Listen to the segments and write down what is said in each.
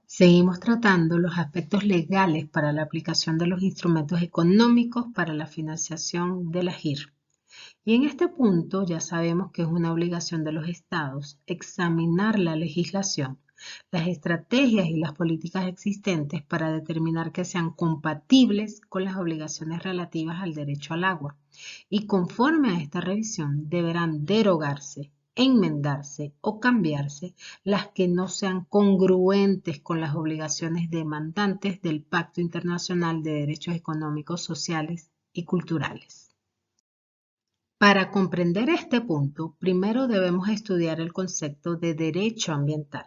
Seguimos tratando los aspectos legales para la aplicación de los instrumentos económicos para la financiación de la GIR. Y en este punto ya sabemos que es una obligación de los estados examinar la legislación, las estrategias y las políticas existentes para determinar que sean compatibles con las obligaciones relativas al derecho al agua. Y conforme a esta revisión deberán derogarse, enmendarse o cambiarse las que no sean congruentes con las obligaciones demandantes del Pacto Internacional de Derechos Económicos, Sociales y Culturales. Para comprender este punto, primero debemos estudiar el concepto de derecho ambiental.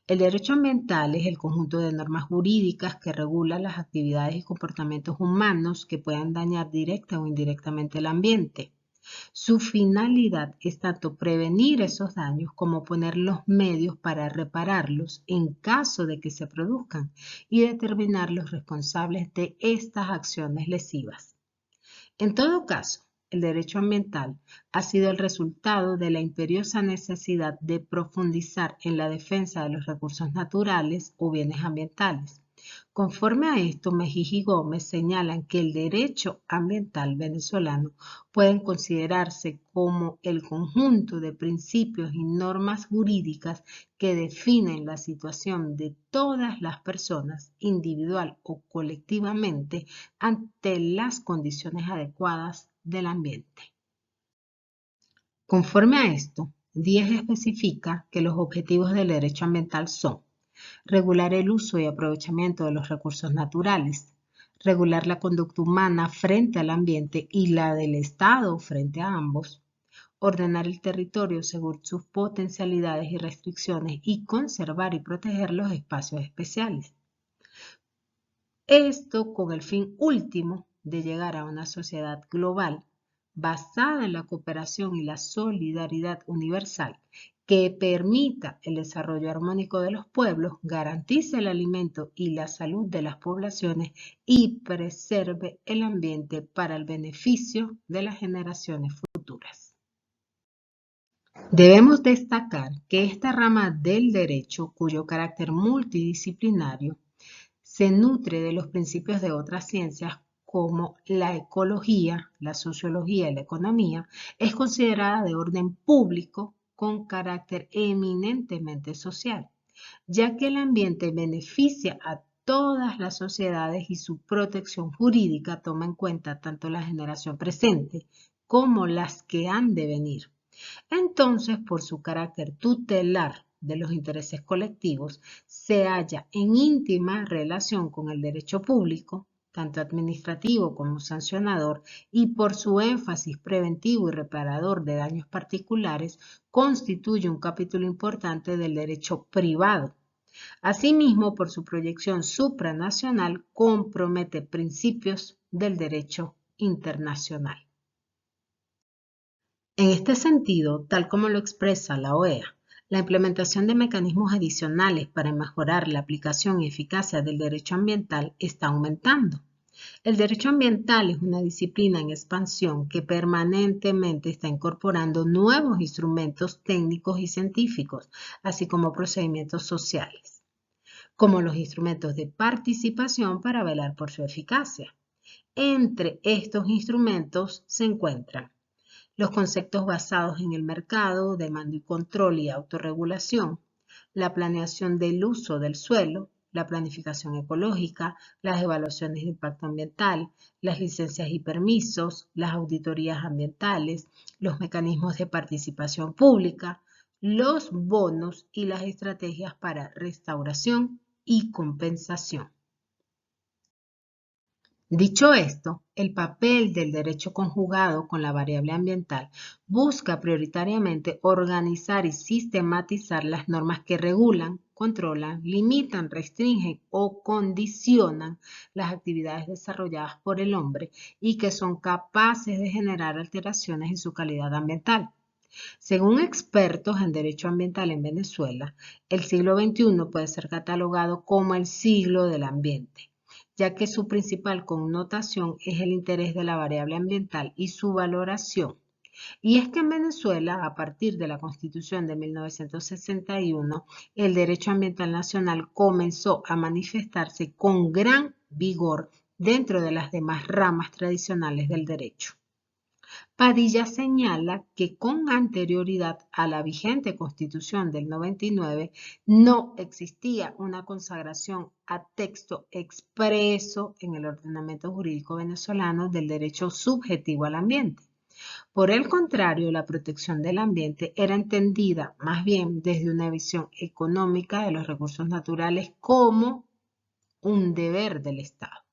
El derecho ambiental es el conjunto de normas jurídicas que regulan las actividades y comportamientos humanos que puedan dañar directa o indirectamente el ambiente. Su finalidad es tanto prevenir esos daños como poner los medios para repararlos en caso de que se produzcan y determinar los responsables de estas acciones lesivas. En todo caso, el derecho ambiental ha sido el resultado de la imperiosa necesidad de profundizar en la defensa de los recursos naturales o bienes ambientales. Conforme a esto, Mejía y Gómez señalan que el derecho ambiental venezolano puede considerarse como el conjunto de principios y normas jurídicas que definen la situación de todas las personas, individual o colectivamente, ante las condiciones adecuadas del ambiente. Conforme a esto, 10 especifica que los objetivos del derecho ambiental son regular el uso y aprovechamiento de los recursos naturales, regular la conducta humana frente al ambiente y la del Estado frente a ambos, ordenar el territorio según sus potencialidades y restricciones y conservar y proteger los espacios especiales. Esto con el fin último de llegar a una sociedad global basada en la cooperación y la solidaridad universal que permita el desarrollo armónico de los pueblos, garantice el alimento y la salud de las poblaciones y preserve el ambiente para el beneficio de las generaciones futuras. Debemos destacar que esta rama del derecho, cuyo carácter multidisciplinario se nutre de los principios de otras ciencias como la ecología, la sociología y la economía, es considerada de orden público con carácter eminentemente social, ya que el ambiente beneficia a todas las sociedades y su protección jurídica toma en cuenta tanto la generación presente como las que han de venir. Entonces, por su carácter tutelar de los intereses colectivos, se halla en íntima relación con el derecho público, tanto administrativo como sancionador, y por su énfasis preventivo y reparador de daños particulares, constituye un capítulo importante del derecho privado. Asimismo, por su proyección supranacional, compromete principios del derecho internacional. En este sentido, tal como lo expresa la OEA, la implementación de mecanismos adicionales para mejorar la aplicación y eficacia del derecho ambiental está aumentando. El derecho ambiental es una disciplina en expansión que permanentemente está incorporando nuevos instrumentos técnicos y científicos, así como procedimientos sociales, como los instrumentos de participación para velar por su eficacia. Entre estos instrumentos se encuentran los conceptos basados en el mercado, de mando y control y autorregulación, la planeación del uso del suelo, la planificación ecológica, las evaluaciones de impacto ambiental, las licencias y permisos, las auditorías ambientales, los mecanismos de participación pública, los bonos y las estrategias para restauración y compensación. Dicho esto, el papel del derecho conjugado con la variable ambiental busca prioritariamente organizar y sistematizar las normas que regulan, controlan, limitan, restringen o condicionan las actividades desarrolladas por el hombre y que son capaces de generar alteraciones en su calidad ambiental. Según expertos en derecho ambiental en Venezuela, el siglo XXI puede ser catalogado como el siglo del ambiente, ya que su principal connotación es el interés de la variable ambiental y su valoración. Y es que en Venezuela, a partir de la Constitución de 1961, el derecho ambiental nacional comenzó a manifestarse con gran vigor dentro de las demás ramas tradicionales del derecho. Padilla señala que con anterioridad a la vigente Constitución del 99 no existía una consagración a texto expreso en el ordenamiento jurídico venezolano del derecho subjetivo al ambiente. Por el contrario, la protección del ambiente era entendida más bien desde una visión económica de los recursos naturales como un deber del Estado.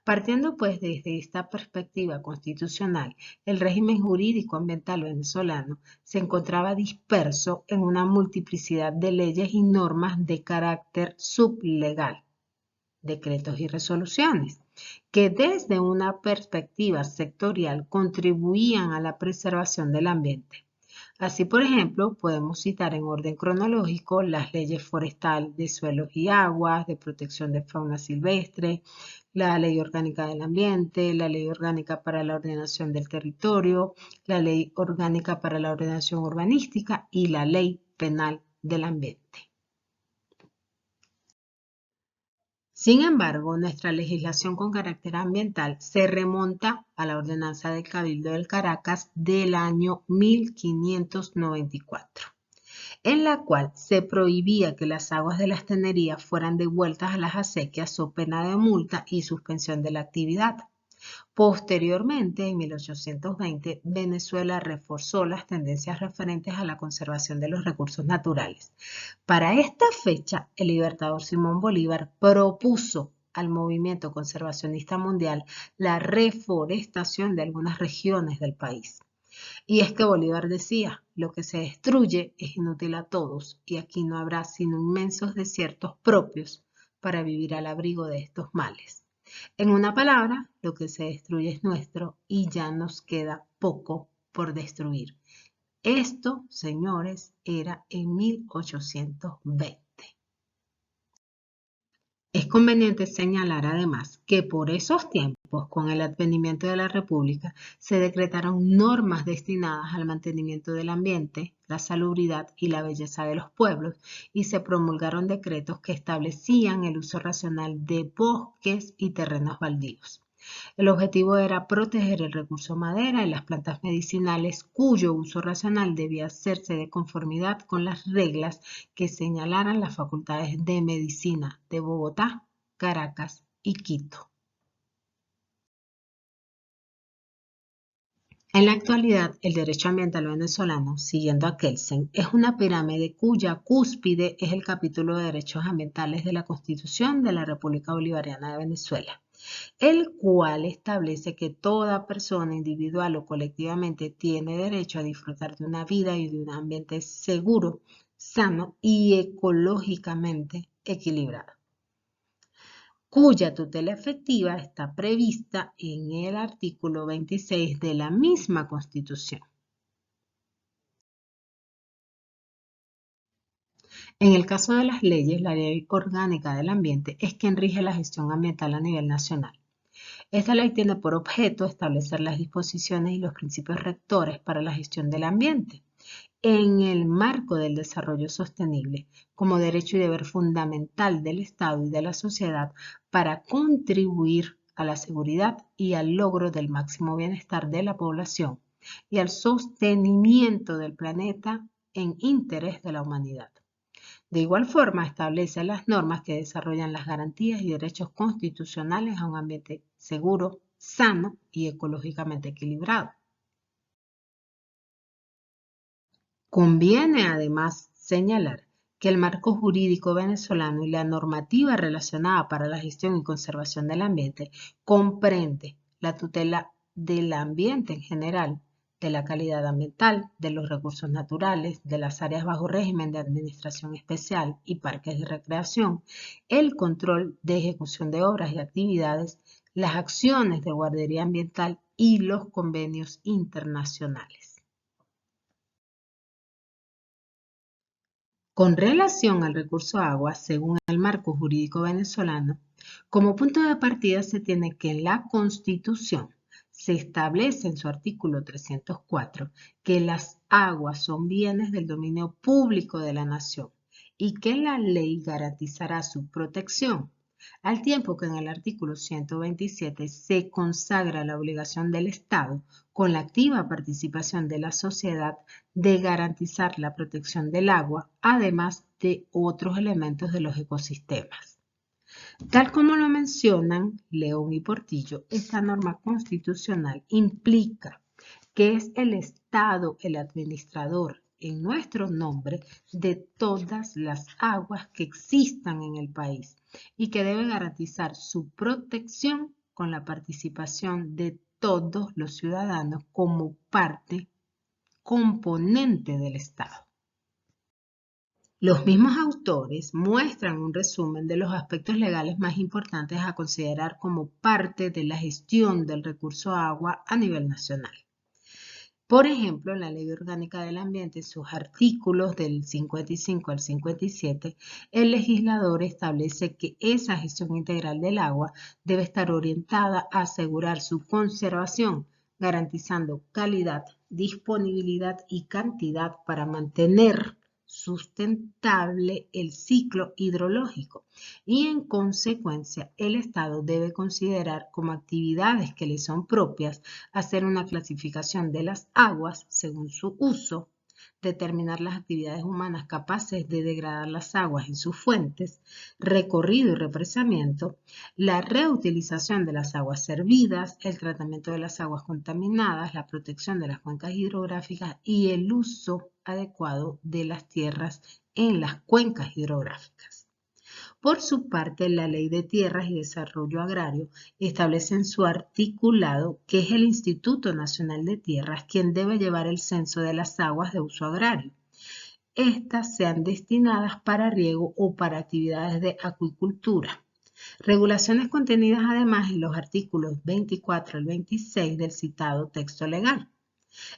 Partiendo pues desde esta perspectiva constitucional, el régimen jurídico ambiental venezolano se encontraba disperso en una multiplicidad de leyes y normas de carácter sublegal, decretos y resoluciones, que desde una perspectiva sectorial contribuían a la preservación del ambiente. Así, por ejemplo, podemos citar en orden cronológico las leyes forestal de suelos y aguas, de protección de fauna silvestre, la Ley Orgánica del Ambiente, la Ley Orgánica para la Ordenación del Territorio, la Ley Orgánica para la Ordenación Urbanística y la Ley Penal del Ambiente. Sin embargo, nuestra legislación con carácter ambiental se remonta a la Ordenanza del Cabildo del Caracas del año 1594, en la cual se prohibía que las aguas de las tenerías fueran devueltas a las acequias so pena de multa y suspensión de la actividad. Posteriormente, en 1820, Venezuela reforzó las tendencias referentes a la conservación de los recursos naturales. Para esta fecha, el libertador Simón Bolívar propuso al movimiento conservacionista mundial la reforestación de algunas regiones del país. Y es que Bolívar decía, lo que se destruye es inútil a todos y aquí no habrá sino inmensos desiertos propios para vivir al abrigo de estos males. En una palabra, lo que se destruye es nuestro y ya nos queda poco por destruir. Esto, señores, era en 1820. Es conveniente señalar además que por esos tiempos, con el advenimiento de la República, se decretaron normas destinadas al mantenimiento del ambiente, la salubridad y la belleza de los pueblos, y se promulgaron decretos que establecían el uso racional de bosques y terrenos baldíos. El objetivo era proteger el recurso madera y las plantas medicinales cuyo uso racional debía hacerse de conformidad con las reglas que señalaran las facultades de medicina de Bogotá, Caracas y Quito. En la actualidad, el derecho ambiental venezolano, siguiendo a Kelsen, es una pirámide cuya cúspide es el capítulo de derechos ambientales de la Constitución de la República Bolivariana de Venezuela, el cual establece que toda persona individual o colectivamente tiene derecho a disfrutar de una vida y de un ambiente seguro, sano y ecológicamente equilibrado, cuya tutela efectiva está prevista en el artículo 26 de la misma Constitución. En el caso de las leyes, la Ley Orgánica del Ambiente es quien rige la gestión ambiental a nivel nacional. Esta ley tiene por objeto establecer las disposiciones y los principios rectores para la gestión del ambiente en el marco del desarrollo sostenible como derecho y deber fundamental del Estado y de la sociedad para contribuir a la seguridad y al logro del máximo bienestar de la población y al sostenimiento del planeta en interés de la humanidad. De igual forma, establece las normas que desarrollan las garantías y derechos constitucionales a un ambiente seguro, sano y ecológicamente equilibrado. Conviene además señalar que el marco jurídico venezolano y la normativa relacionada para la gestión y conservación del ambiente comprende la tutela del ambiente en general, de la calidad ambiental, de los recursos naturales, de las áreas bajo régimen de administración especial y parques de recreación, el control de ejecución de obras y actividades, las acciones de guardería ambiental y los convenios internacionales. Con relación al recurso agua, según el marco jurídico venezolano, como punto de partida se tiene que en la Constitución se establece en su artículo 304 que las aguas son bienes del dominio público de la nación y que la ley garantizará su protección, al tiempo que en el artículo 127 se consagra la obligación del Estado, con la activa participación de la sociedad, de garantizar la protección del agua, además de otros elementos de los ecosistemas. Tal como lo mencionan León y Portillo, esta norma constitucional implica que es el Estado el administrador en nuestro nombre de todas las aguas que existan en el país y que debe garantizar su protección con la participación de todos los ciudadanos como parte componente del Estado. Los mismos autores muestran un resumen de los aspectos legales más importantes a considerar como parte de la gestión del recurso agua a nivel nacional. Por ejemplo, la Ley Orgánica del Ambiente, en sus artículos del 55 al 57, el legislador establece que esa gestión integral del agua debe estar orientada a asegurar su conservación, garantizando calidad, disponibilidad y cantidad para mantener sustentable el ciclo hidrológico y en consecuencia el Estado debe considerar como actividades que le son propias hacer una clasificación de las aguas según su uso, determinar las actividades humanas capaces de degradar las aguas en sus fuentes, recorrido y represamiento, la reutilización de las aguas servidas, el tratamiento de las aguas contaminadas, la protección de las cuencas hidrográficas y el uso adecuado de las tierras en las cuencas hidrográficas. Por su parte, la Ley de Tierras y Desarrollo Agrario establece en su articulado que es el Instituto Nacional de Tierras quien debe llevar el censo de las aguas de uso agrario. Estas sean destinadas para riego o para actividades de acuicultura. Regulaciones contenidas además en los artículos 24 al 26 del citado texto legal.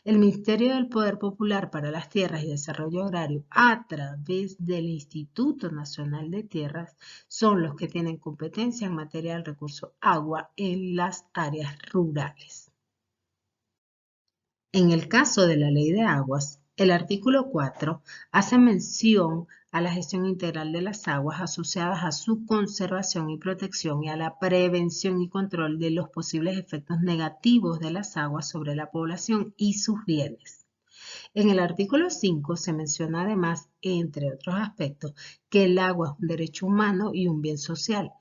El Ministerio del Poder Popular para las Tierras y Desarrollo Agrario, a través del Instituto Nacional de Tierras, son los que tienen competencia en materia del recurso agua en las áreas rurales. En el caso de la Ley de Aguas, el artículo 4 hace mención a la gestión integral de las aguas asociadas a su conservación y protección y a la prevención y control de los posibles efectos negativos de las aguas sobre la población y sus bienes. En el artículo 5 se menciona además, entre otros aspectos, que el agua es un derecho humano y un bien social.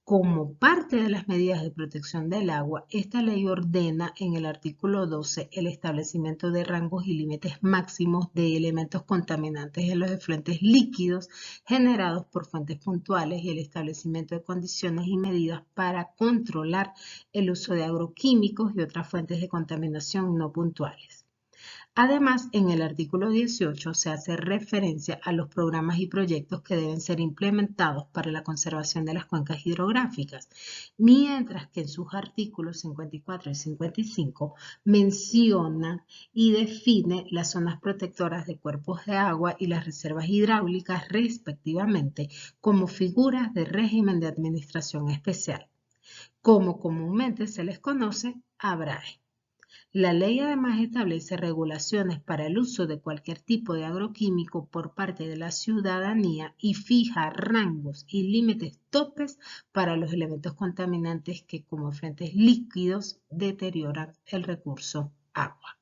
Como parte de las medidas de protección del agua, esta ley ordena en el artículo 12 el establecimiento de rangos y límites máximos de elementos contaminantes en los efluentes líquidos generados por fuentes puntuales y el establecimiento de condiciones y medidas para controlar el uso de agroquímicos y otras fuentes de contaminación no puntuales. Además, en el artículo 18 se hace referencia a los programas y proyectos que deben ser implementados para la conservación de las cuencas hidrográficas, mientras que en sus artículos 54 y 55 menciona y define las zonas protectoras de cuerpos de agua y las reservas hidráulicas respectivamente como figuras de régimen de administración especial, como comúnmente se les conoce, ABRAE. La ley además establece regulaciones para el uso de cualquier tipo de agroquímico por parte de la ciudadanía y fija rangos y límites topes para los elementos contaminantes que como efluentes líquidos deterioran el recurso agua.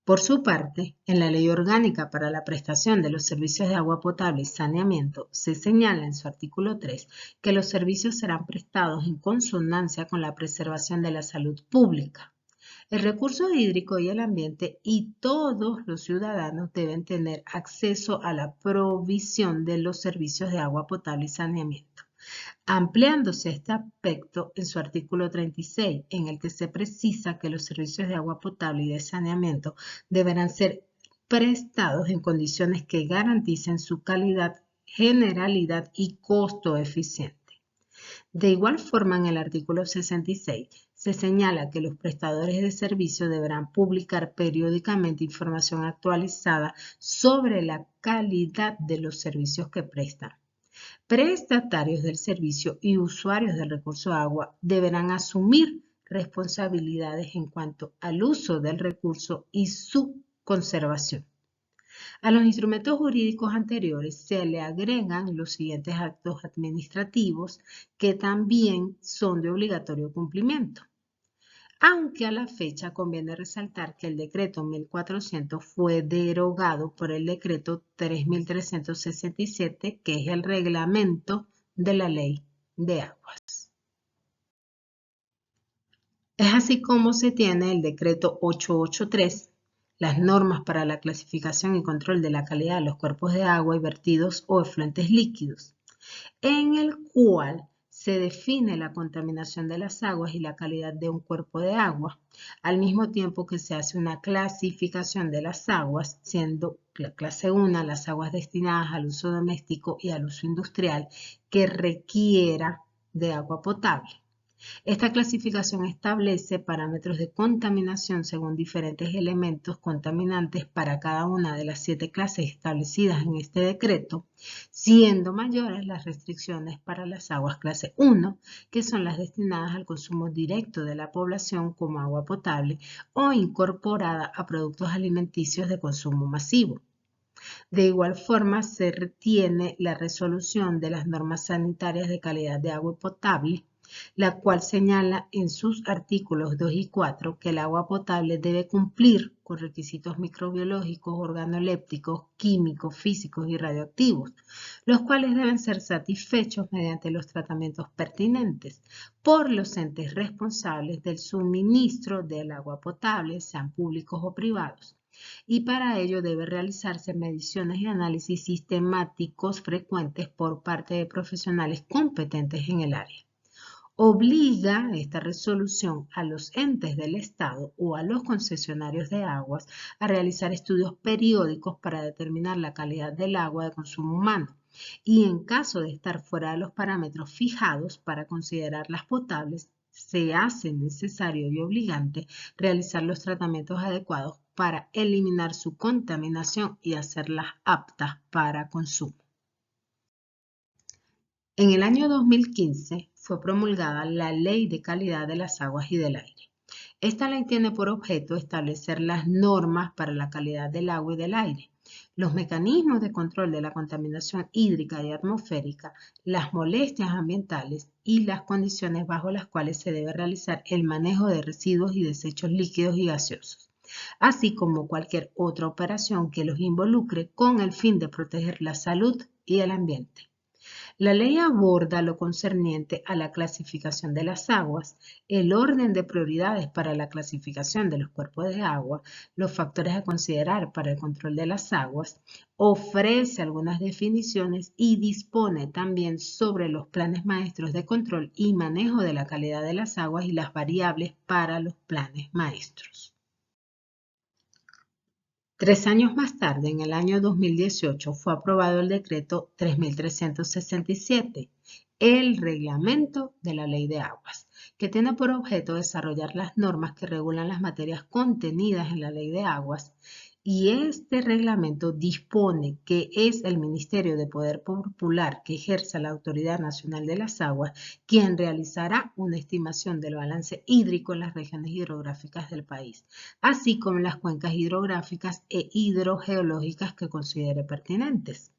Por su parte, en la Ley Orgánica para la Prestación de los Servicios de Agua Potable y Saneamiento, se señala en su artículo 3 que los servicios serán prestados en consonancia con la preservación de la salud pública. El recurso hídrico y el ambiente y todos los ciudadanos deben tener acceso a la provisión de los servicios de agua potable y saneamiento, ampliándose este aspecto en su artículo 36, en el que se precisa que los servicios de agua potable y de saneamiento deberán ser prestados en condiciones que garanticen su calidad, generalidad y costo eficiente. De igual forma, en el artículo 66 se señala que los prestadores de servicio deberán publicar periódicamente información actualizada sobre la calidad de los servicios que prestan. Prestatarios del servicio y usuarios del recurso agua deberán asumir responsabilidades en cuanto al uso del recurso y su conservación. A los instrumentos jurídicos anteriores se le agregan los siguientes actos administrativos que también son de obligatorio cumplimiento. Aunque a la fecha conviene resaltar que el decreto 1400 fue derogado por el decreto 3367, que es el reglamento de la ley de aguas. Es así como se tiene el decreto 883, las normas para la clasificación y control de la calidad de los cuerpos de agua y vertidos o efluentes líquidos, en el cual se define la contaminación de las aguas y la calidad de un cuerpo de agua, al mismo tiempo que se hace una clasificación de las aguas, siendo la clase 1 las aguas destinadas al uso doméstico y al uso industrial que requiera de agua potable. Esta clasificación establece parámetros de contaminación según diferentes elementos contaminantes para cada una de las 7 clases establecidas en este decreto, siendo mayores las restricciones para las aguas clase 1, que son las destinadas al consumo directo de la población como agua potable o incorporada a productos alimenticios de consumo masivo. De igual forma, se retiene la resolución de las normas sanitarias de calidad de agua potable, la cual señala en sus artículos 2 y 4 que el agua potable debe cumplir con requisitos microbiológicos, organolépticos, químicos, físicos y radioactivos, los cuales deben ser satisfechos mediante los tratamientos pertinentes por los entes responsables del suministro del agua potable, sean públicos o privados. Y para ello debe realizarse mediciones y análisis sistemáticos frecuentes por parte de profesionales competentes en el área. Obliga esta resolución a los entes del Estado o a los concesionarios de aguas a realizar estudios periódicos para determinar la calidad del agua de consumo humano y en caso de estar fuera de los parámetros fijados para considerarlas potables, se hace necesario y obligante realizar los tratamientos adecuados para eliminar su contaminación y hacerlas aptas para consumo. En el año 2015 fue promulgada la Ley de Calidad de las Aguas y del Aire. Esta ley tiene por objeto establecer las normas para la calidad del agua y del aire, los mecanismos de control de la contaminación hídrica y atmosférica, las molestias ambientales y las condiciones bajo las cuales se debe realizar el manejo de residuos y desechos líquidos y gaseosos, así como cualquier otra operación que los involucre con el fin de proteger la salud y el ambiente. La ley aborda lo concerniente a la clasificación de las aguas, el orden de prioridades para la clasificación de los cuerpos de agua, los factores a considerar para el control de las aguas, ofrece algunas definiciones y dispone también sobre los planes maestros de control y manejo de la calidad de las aguas y las variables para los planes maestros. 3 años más tarde, en el año 2018, fue aprobado el decreto 3367, el reglamento de la Ley de Aguas, que tiene por objeto desarrollar las normas que regulan las materias contenidas en la Ley de Aguas, y este reglamento dispone que es el Ministerio de Poder Popular que ejerza la Autoridad Nacional de las Aguas quien realizará una estimación del balance hídrico en las regiones hidrográficas del país, así como en las cuencas hidrográficas e hidrogeológicas que considere pertinentes.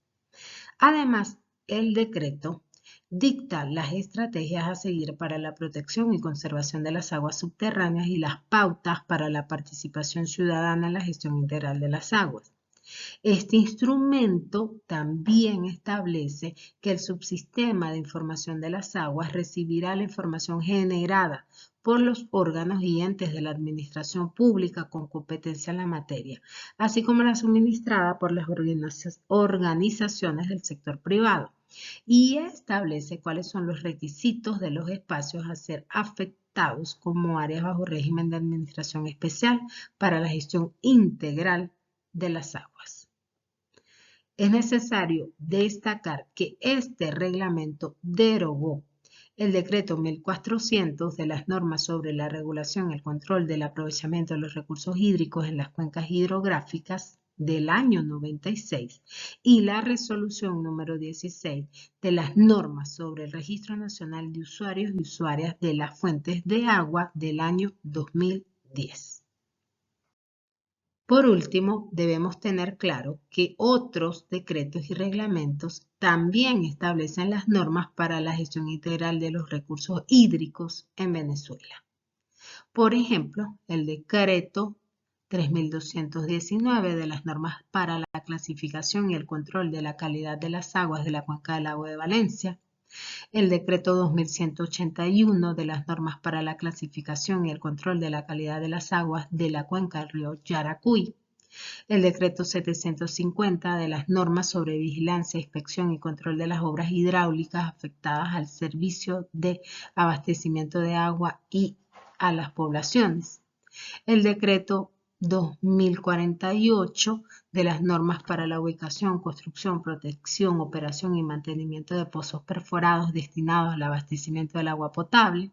Además, el decreto dicta las estrategias a seguir para la protección y conservación de las aguas subterráneas y las pautas para la participación ciudadana en la gestión integral de las aguas. Este instrumento también establece que el subsistema de información de las aguas recibirá la información generada por los órganos y entes de la administración pública con competencia en la materia, así como la suministrada por las organizaciones del sector privado, y establece cuáles son los requisitos de los espacios a ser afectados como áreas bajo régimen de administración especial para la gestión integral de las aguas. Es necesario destacar que este reglamento derogó el decreto 1400 de las normas sobre la regulación y el control del aprovechamiento de los recursos hídricos en las cuencas hidrográficas del año 96 y la resolución número 16 de las normas sobre el Registro Nacional de Usuarios y Usuarias de las Fuentes de Agua del año 2010. Por último, debemos tener claro que otros decretos y reglamentos también establecen las normas para la gestión integral de los recursos hídricos en Venezuela. Por ejemplo, el decreto 3219 de las normas para la clasificación y el control de la calidad de las aguas de la Cuenca del Agua de Valencia, el decreto 2181 de las normas para la clasificación y el control de la calidad de las aguas de la cuenca del río Yaracuy, el decreto 750 de las normas sobre vigilancia, inspección y control de las obras hidráulicas afectadas al servicio de abastecimiento de agua y a las poblaciones, el decreto 2048 de las normas para la ubicación, construcción, protección, operación y mantenimiento de pozos perforados destinados al abastecimiento del agua potable,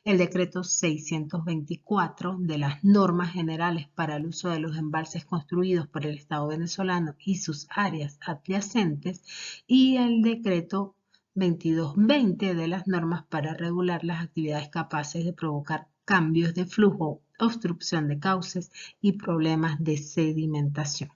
el decreto 624 de las normas generales para el uso de los embalses construidos por el Estado venezolano y sus áreas adyacentes y el decreto 2220 de las normas para regular las actividades capaces de provocar cambios de flujo, obstrucción de cauces y problemas de sedimentación.